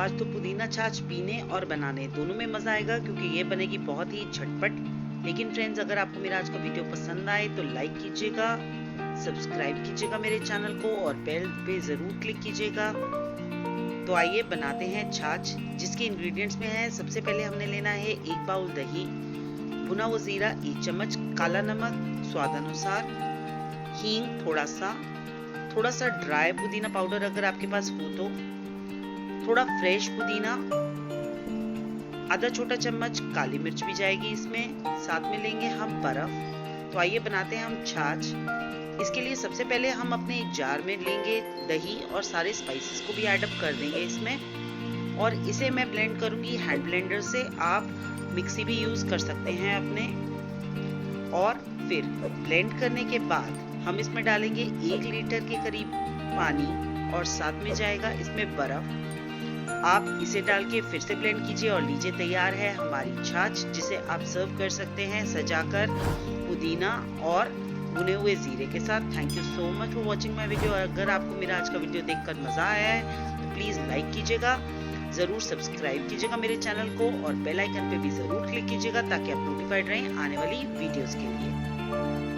आज तो पुदीना छाछ पीने और बनाने दोनों में मजा आएगा, क्योंकि ये बनेगी बहुत ही झटपट। लेकिन फ्रेंड्स, अगर आपको मेरा आज का वीडियो पसंद आए तो लाइक कीजिएगा, सब्सक्राइब कीजिएगा मेरे चैनल को और बेल पे जरूर क्लिक कीजिएगा। तो आइए बनाते हैं छाछ, जिसके इंग्रेडिएंट्स में है सबसे पहले हमने लेना है 1 बाउल दही, भुना हुआ जीरा 1 चम्मच, काला नमक स्वाद अनुसार, हींग थोड़ा सा ड्राई पुदीना पाउडर अगर आपके पास हो तो, थोड़ा फ्रेश पुदीना, आधा छोटा चम्मच काली मिर्च भी जाएगी इसमें, साथ में लेंगे हम बर्फ। तो आइए बनाते हैं हम छाछ। इसके लिए सबसे पहले हम अपने एक जार में लेंगे दही और सारे स्पाइसेस को भी ऐड अप कर देंगे इसमें, और इसे मैं ब्लेंड करूंगी हैंड ब्लेंडर से। आप मिक्सी भी यूज कर सकते हैं अपने। और फिर ब्लेंड करने के बाद हम इसमें डालेंगे 1 लीटर के करीब पानी और साथ में जाएगा इसमें बर्फ। आप इसे डाल के फिर से ब्लेंड कीजिए और लीजिए तैयार है हमारी छाछ, जिसे आप सर्व कर सकते हैं सजाकर पुदीना और भुने हुए जीरे के साथ। Thank you so much for watching my video. अगर आपको मेरा आज का वीडियो देखकर मजा आया है तो प्लीज लाइक कीजिएगा, जरूर सब्सक्राइब कीजिएगा मेरे चैनल को और बेल आइकन पे भी जरूर क्लिक कीजिएगा, ताकि आप नोटिफाइड रहें आने वाली वीडियोस के लिए।